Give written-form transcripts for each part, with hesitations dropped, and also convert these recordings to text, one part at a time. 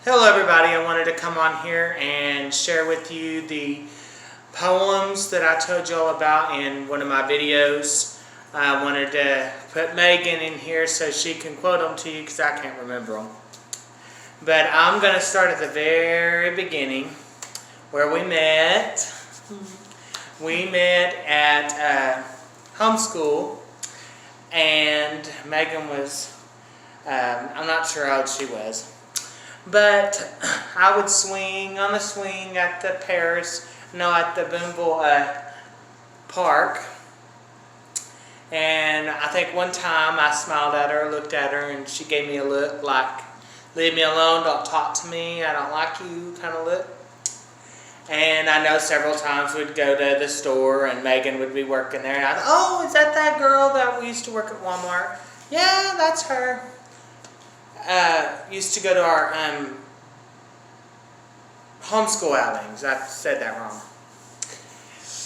Hello everybody, I wanted to come on here and share with you the poems that I told you all about in one of my videos. I wanted to put Megan in here so she can quote them to you because I can't remember them. But I'm going to start at the very beginning where we met. We met at homeschool, and Megan was, I'm not sure how old she was. But I would swing on the swing at the at the Boonville Park. And I think one time I smiled at her, looked at her, and she gave me a look like, leave me alone, don't talk to me, I don't like you kind of look. And I know several times we'd go to the store and Megan would be working there. And I'd, oh, is that girl that we used to work at Walmart? Yeah, that's her. Used to go to our homeschool outings. I said that wrong.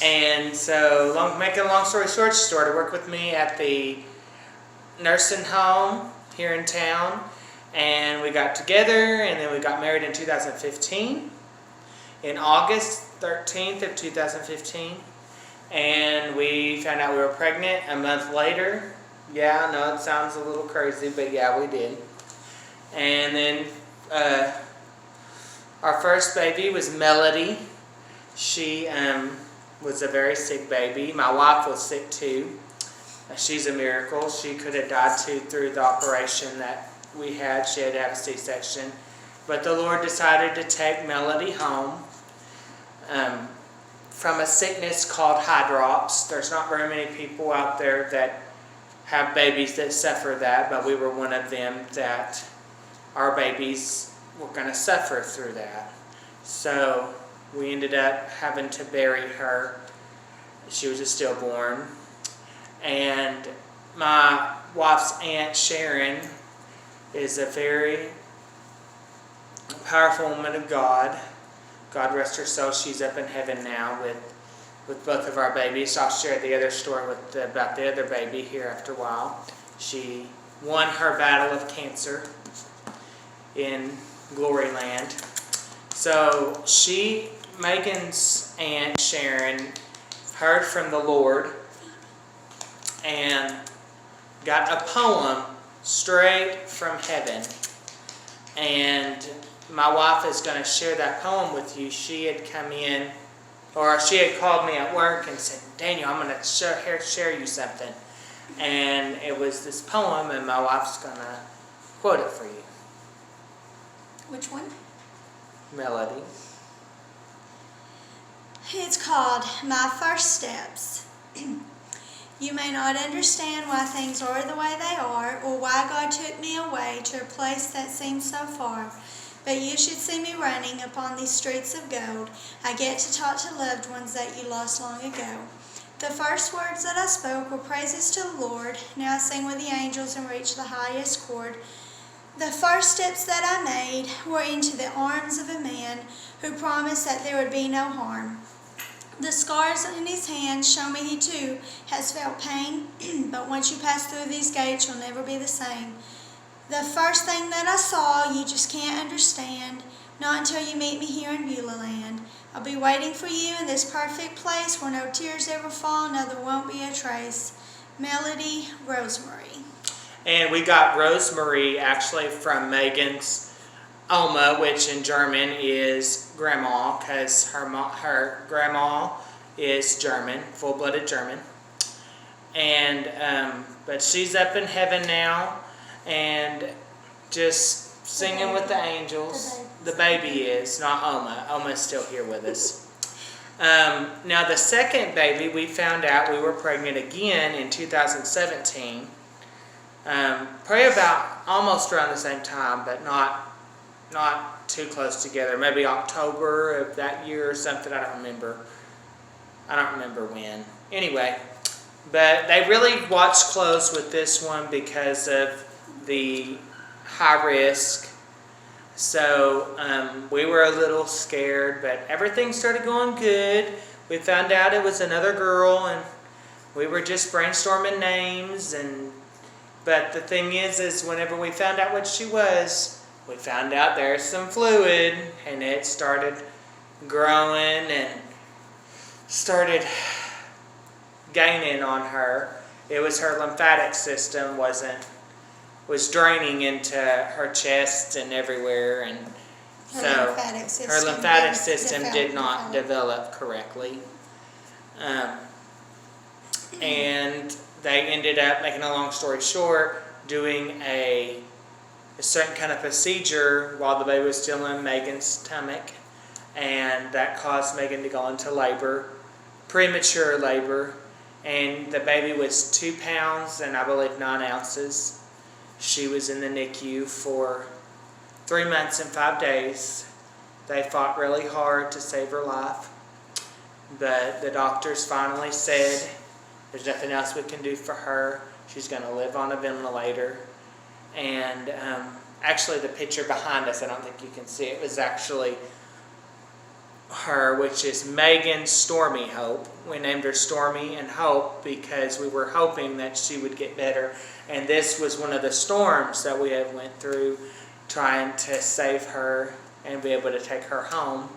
And so, making a long story short, she started to work with me at the nursing home here in town. And we got together, and then we got married in 2015. In August 13th of 2015. And we found out we were pregnant a month later. Yeah, I know it sounds a little crazy, but yeah, we did. And then our first baby was Melody. She was a very sick baby. My wife was sick too. She's a miracle. She could have died too through the operation that we had. She had to have a C-section. But the Lord decided to take Melody home from a sickness called high drops. There's not very many people out there that have babies that suffer that, but we were one of them that our babies were going to suffer through that. So we ended up having to bury her. She was a stillborn. And my wife's Aunt Sharon is a very powerful woman of God. God rest her soul. She's up in heaven now with both of our babies. I'll share the other story about the other baby here after a while. She won her battle of cancer in Glory Land. So Megan's Aunt Sharon heard from the Lord and got a poem straight from heaven. And my wife is going to share that poem with you. She had come in, or she had called me at work and said, Daniel, I'm going to share you something. And it was this poem, and my wife's going to quote it for you. Which one? Melody. It's called My First Steps. You may not understand why things are the way they are, or why God took me away to a place that seems so far. But you should see me running upon these streets of gold. I get to talk to loved ones that you lost long ago. The first words that I spoke were praises to the Lord. Now I sing with the angels and reach the highest chord. The first steps that I made were into the arms of a man who promised that there would be no harm. The scars in his hands show me he too has felt pain, but once you pass through these gates, you'll never be the same. The first thing that I saw, you just can't understand, not until you meet me here in Beulah Land. I'll be waiting for you in this perfect place where no tears ever fall, no there won't be a trace. Melody, Rosemary. And we got Rosemary actually from Megan's Oma, which in German is grandma, because her grandma is German, full-blooded German. And but she's up in heaven now and just singing with the angels. The baby is, not Oma. Oma's still here with us. Now the second baby, we found out we were pregnant again in 2017. Probably about almost around the same time, but not too close together. Maybe October of that year or something. I don't remember when. Anyway, but they really watched close with this one because of the high risk. So we were a little scared, but everything started going good. We found out it was another girl, and we were just brainstorming names. But the thing is whenever we found out what she was, we found out there's some fluid, and it started growing and started gaining on her. It was her lymphatic system was draining into her chest and everywhere, and her lymphatic system did not develop correctly. And they ended up, making a long story short, doing a certain kind of procedure while the baby was still in Megan's stomach, and that caused Megan to go into labor, premature labor, and the baby was 2 pounds and I believe 9 ounces. She was in the NICU for 3 months and 5 days. They fought really hard to save her life, but the doctors finally said there's nothing else we can do for her. She's going to live on a ventilator. And actually the picture behind us, I don't think you can see it, was actually her, which is Megan Stormy Hope. We named her Stormy and Hope because we were hoping that she would get better. And this was one of the storms that we have went through, trying to save her and be able to take her home.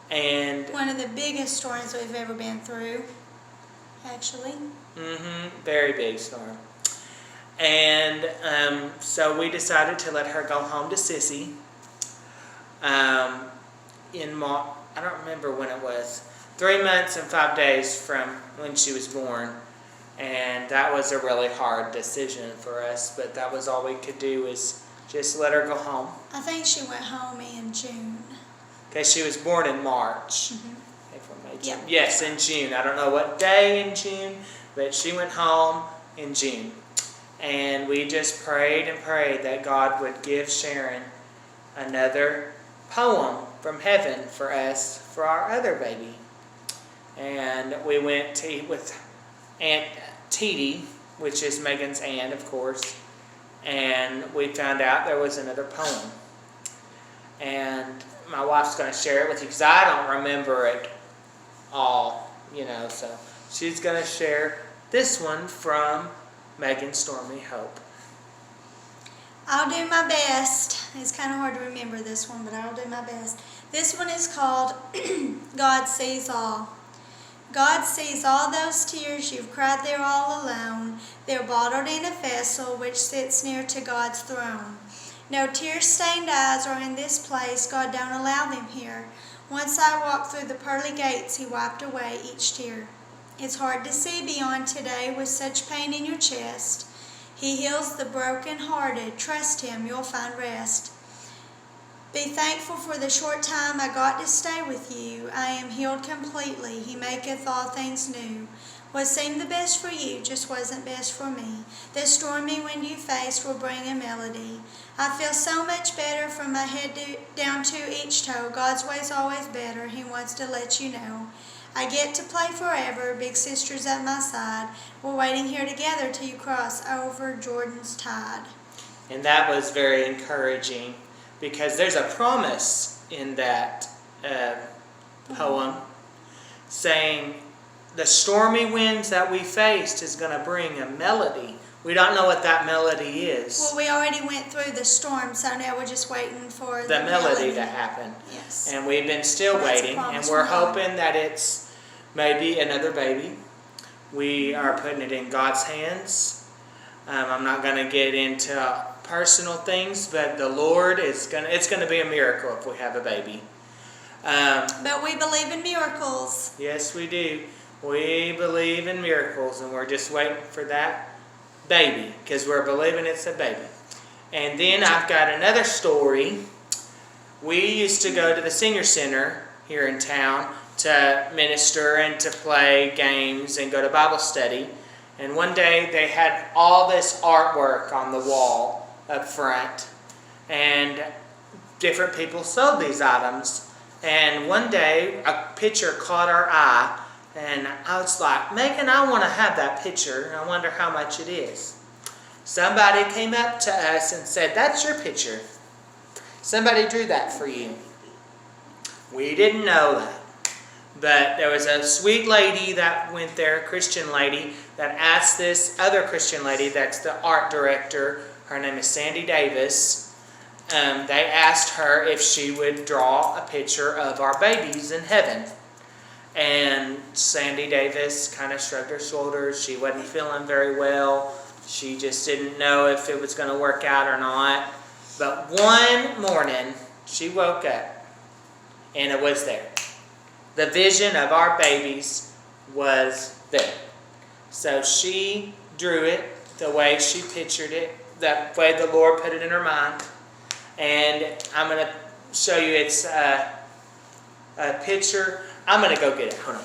And one of the biggest storms we've ever been through, actually. Very big storm. And so we decided to let her go home to Sissy. I don't remember when it was. 3 months and 5 days from when she was born. And that was a really hard decision for us, but that was all we could do, is just let her go home. I think she went home in June. Okay, she was born in March. April, May, June. Yep. Yes, in June. I don't know what day in June, but she went home in June. And we just prayed and prayed that God would give Sharon another poem from heaven for us, for our other baby. And we went to eat with Aunt Teety, which is Megan's aunt, of course. And we found out there was another poem. And my wife's going to share it with you because I don't remember it all, so she's going to share this one from Megan Stormy Hope. I'll do my best. It's kind of hard to remember this one, but I'll do my best. This one is called God Sees All. God sees all those tears you've cried there all alone. They're bottled in a vessel which sits near to God's throne. No tear-stained eyes are in this place. God don't allow them here. Once I walked through the pearly gates, He wiped away each tear. It's hard to see beyond today with such pain in your chest. He heals the broken-hearted. Trust Him, you'll find rest. Be thankful for the short time I got to stay with you. I am healed completely. He maketh all things new. What seemed the best for you just wasn't best for me. The stormy wind you faced will bring a melody. I feel so much better from my head down to each toe. God's way's always better. He wants to let you know. I get to play forever. Big sister's at my side. We're waiting here together till you cross over Jordan's tide. And that was very encouraging because there's a promise in that poem saying the stormy winds that we faced is going to bring a melody. We don't know what that melody is. Well, we already went through the storm, so now we're just waiting for the melody to happen. Yes. And we've been still waiting, and we're hoping that it's maybe another baby. We are putting it in God's hands. I'm not going to get into personal things, but the Lord it's going to be a miracle if we have a baby. But we believe in miracles. Yes, we do. We believe in miracles, and we're just waiting for that baby because we're believing it's a baby. And then I've got another story. We used to go to the senior center here in town to minister and to play games and go to Bible study. And one day they had all this artwork on the wall up front, and different people sold these items. And one day a picture caught our eye, and I was like, Megan, I want to have that picture. I wonder how much it is. Somebody came up to us and said, that's your picture. Somebody drew that for you. We didn't know that. But there was a sweet lady that went there, a Christian lady, that asked this other Christian lady that's the art director. Her name is Sandy Davis. they asked her if she would draw a picture of our babies in heaven. And Sandy Davis kind of shrugged her shoulders. She wasn't feeling very well. She just didn't know if it was going to work out or not. But one morning, she woke up, and it was there. The vision of our babies was there. So she drew it the way she pictured it, that way the Lord put it in her mind. And I'm going to show you it's a picture. I'm going to go get it. Hold on.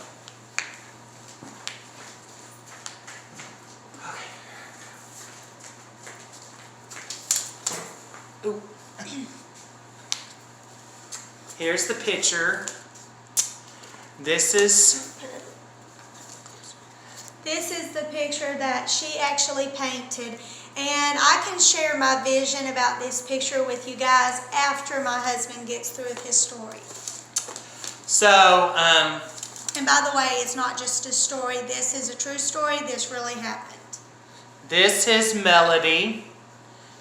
Okay. Ooh. Here's the picture. This is the picture that she actually painted. And I can share my vision about this picture with you guys after my husband gets through with his story. So, and by the way, it's not just a story. This is a true story. This really happened. This is Melody,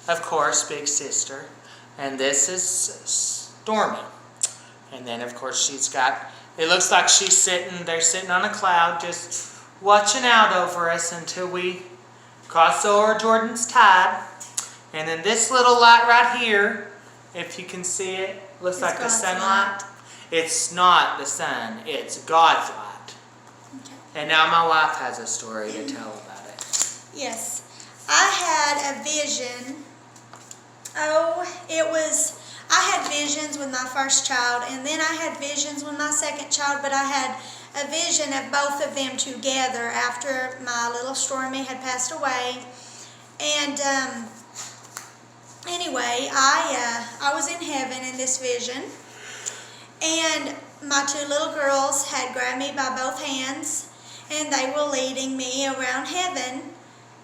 of course, big sister. And this is Stormy. And then, of course, she's got, it looks like they're sitting on a cloud just watching out over us until we cross over Jordan's Tide. And then this little light right here, if you can see it, looks like the sunlight. It's not the sun, it's God's light. Okay. And now my wife has a story to tell about it. Yes. I had a vision. I had visions with my first child, and then I had visions with my second child, but I had a vision of both of them together after my little Stormy had passed away. And anyway, I was in heaven in this vision, and my two little girls had grabbed me by both hands, and they were leading me around heaven,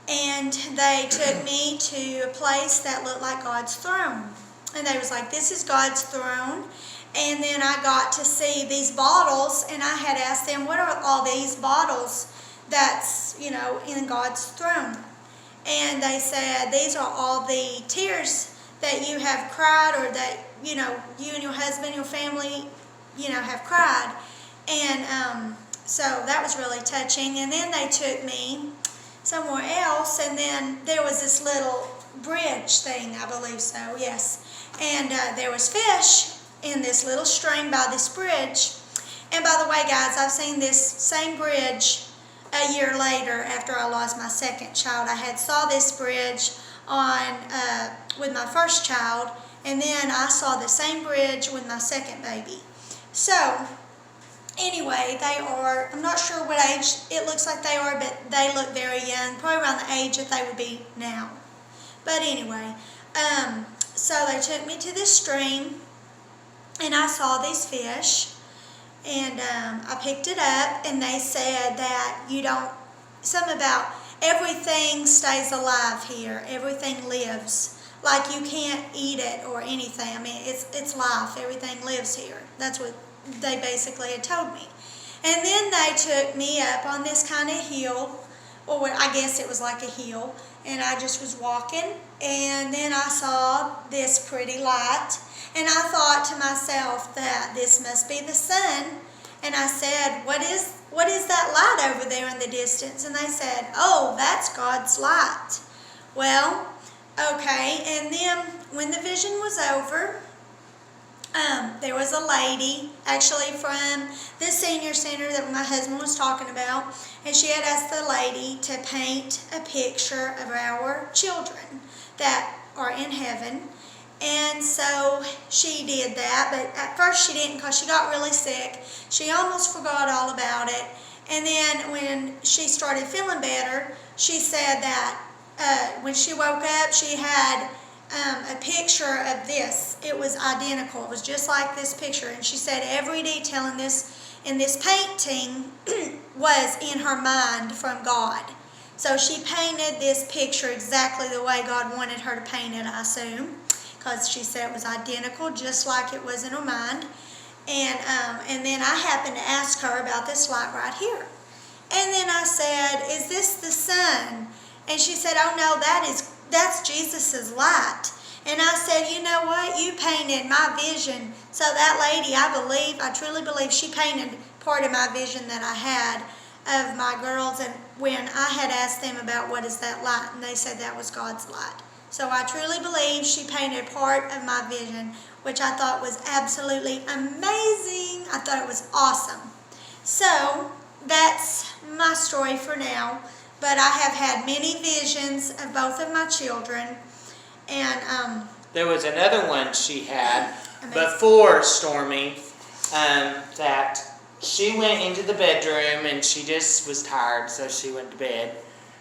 and they took me to a place that looked like God's throne. And they was like, this is God's throne. And then I got to see these bottles, and I had asked them, what are all these bottles that's, in God's throne? And they said, these are all the tears that you have cried, or that, you and your husband, your family, have cried. And so that was really touching. And then they took me somewhere else, and then there was this little bridge thing, I believe so, yes. And there was fish in this little stream by this bridge. And by the way, guys, I've seen this same bridge a year later after I lost my second child. I saw this bridge with my first child, and then I saw the same bridge with my second baby. So, anyway, they are, I'm not sure what age it looks like they are, but they look very young, probably around the age that they would be now. But anyway, so they took me to this stream, and I saw these fish, and I picked it up, and they said that something about everything stays alive here, everything lives. Like you can't eat it or anything. I mean, it's life, everything lives here. That's what they basically had told me. And then they took me up on this kind of hill, or I guess it was like a hill, and I just was walking, and then I saw this pretty light, and I thought to myself that this must be the sun. And I said, what is that light over there in the distance? And they said, oh, that's God's light. Well, okay, and then when the vision was over, there was a lady, actually from the senior center that my husband was talking about, and she had asked the lady to paint a picture of our children that are in heaven. And so she did that, but at first she didn't because she got really sick. She almost forgot all about it. And then when she started feeling better, she said that when she woke up, she had a picture of this. It was identical. It was just like this picture. And she said every detail in this painting was in her mind from God. So she painted this picture exactly the way God wanted her to paint it, I assume, because she said it was identical, just like it was in her mind. And then I happened to ask her about this light right here. And then I said, is this the sun? And she said, oh no, that's Jesus' light. And I said, you know what? You painted my vision. So that lady, I truly believe she painted part of my vision that I had of my girls. And when I had asked them about what is that light, and they said that was God's light. So I truly believe she painted part of my vision, which I thought was absolutely amazing. I thought it was awesome. So that's my story for now. But I have had many visions of both of my children. And there was another one she had amazing. before Stormy, that she went into the bedroom and she just was tired, so she went to bed.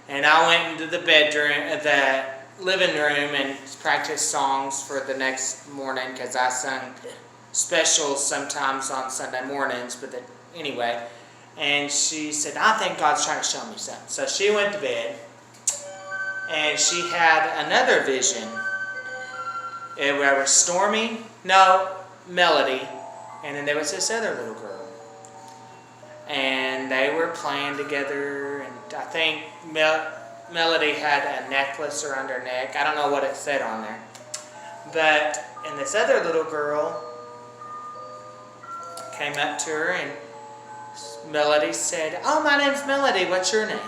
And I went into the bedroom, the living room, and practiced songs for the next morning, because I sung specials sometimes on Sunday mornings. But anyway, and she said, I think God's trying to show me something. So she went to bed, and she had another vision. Where was Stormy? No, Melody. And then there was this other little girl. And they were playing together, and I think Melody had a necklace around her neck. I don't know what it said on there. And this other little girl came up to her, and Melody said, oh, my name's Melody. What's your name?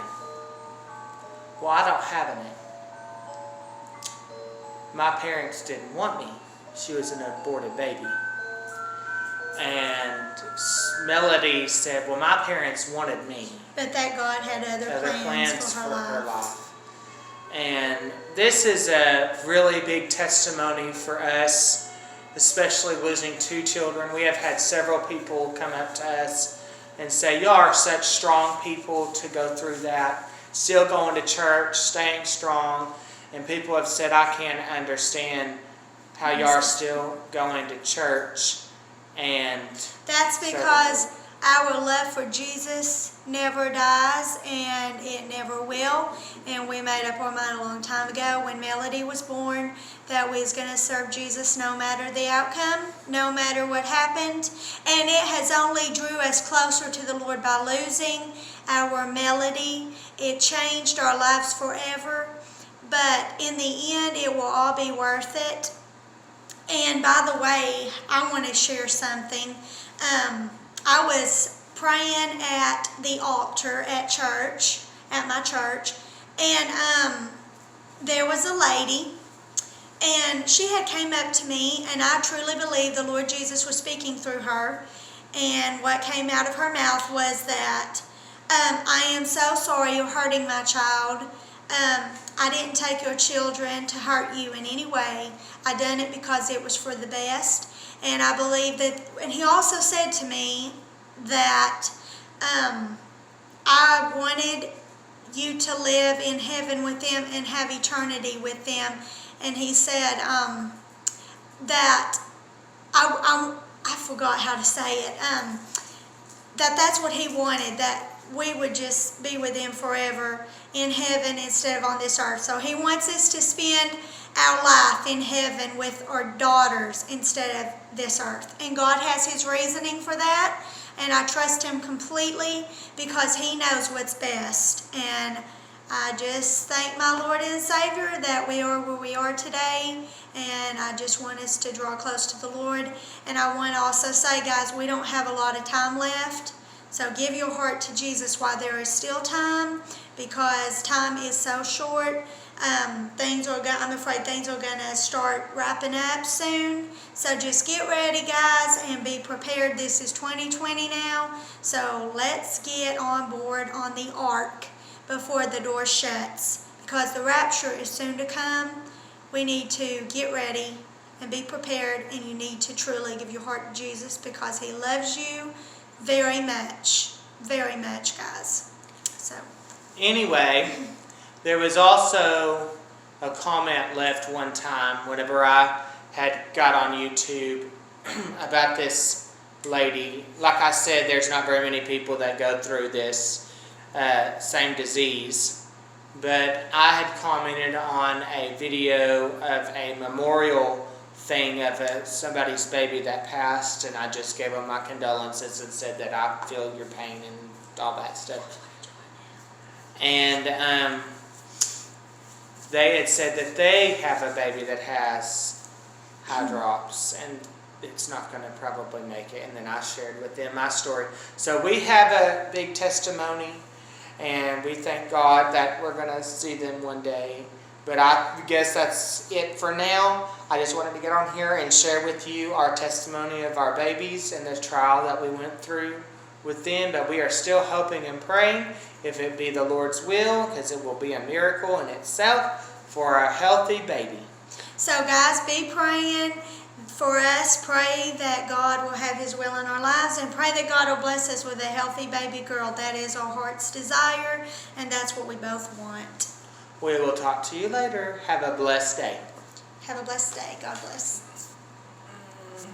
Well, I don't have a name. My parents didn't want me. She was an aborted baby. And Melody said, well, my parents wanted me. But that God had other plans for her life. And this is a really big testimony for us, especially losing 2 children. We have had several people come up to us and say, y'all are such strong people to go through that. Still going to church, staying strong. And people have said, I can't understand how y'all are still going to church. And that's because our love for Jesus never dies, and it never will. And we made up our mind a long time ago when Melody was born that we was going to serve Jesus no matter the outcome, no matter what happened. And it has only drew us closer to the Lord by losing our Melody. It changed our lives forever. But in the end, it will all be worth it. And by the way, I want to share something. I was praying at the altar at church, at my church, and there was a lady, and she had came up to me, and I truly believe the Lord Jesus was speaking through her. And what came out of her mouth was that, I am so sorry you're hurting my child. I didn't take your children to hurt you in any way. I done it because it was for the best. And I believe that, and he also said to me that I wanted you to live in heaven with them and have eternity with them. And he said that, I forgot how to say it, that's what he wanted, that we would just be with him forever in heaven instead of on this earth. So he wants us to spend our life in heaven with our daughters instead of this earth. And God has his reasoning for that, and I trust him completely because he knows what's best. And I just thank my Lord and Savior that we are where we are today, and I just want us to draw close to the Lord. And I want to also say, guys, we don't have a lot of time left. So give your heart to Jesus while there is still time, because time is so short. I'm afraid things are going to start wrapping up soon. So just get ready, guys, and be prepared. This is 2020 now. So let's get on board on the ark before the door shuts, because the rapture is soon to come. We need to get ready and be prepared, and you need to truly give your heart to Jesus because he loves you very much, guys. So anyway, there was also a comment left one time whenever I had got on YouTube about this lady. Like I said, there's not very many people that go through this same disease. But I had commented on a video of a memorial thing of somebody's baby that passed, and I just gave them my condolences and said that I feel your pain and all that stuff. And they had said that they have a baby that has high drops, and it's not going to probably make it. And then I shared with them my story. So we have a big testimony, and we thank God that we're going to see them one day. But I guess that's it for now. I just wanted to get on here and share with you our testimony of our babies and the trial that we went through with them. But we are still hoping and praying, if it be the Lord's will, because it will be a miracle in itself, for a healthy baby. So guys, be praying for us. Pray that God will have His will in our lives, and pray that God will bless us with a healthy baby girl. That is our heart's desire, and that's what we both want. We will talk to you later. Have a blessed day. Have a blessed day. God bless.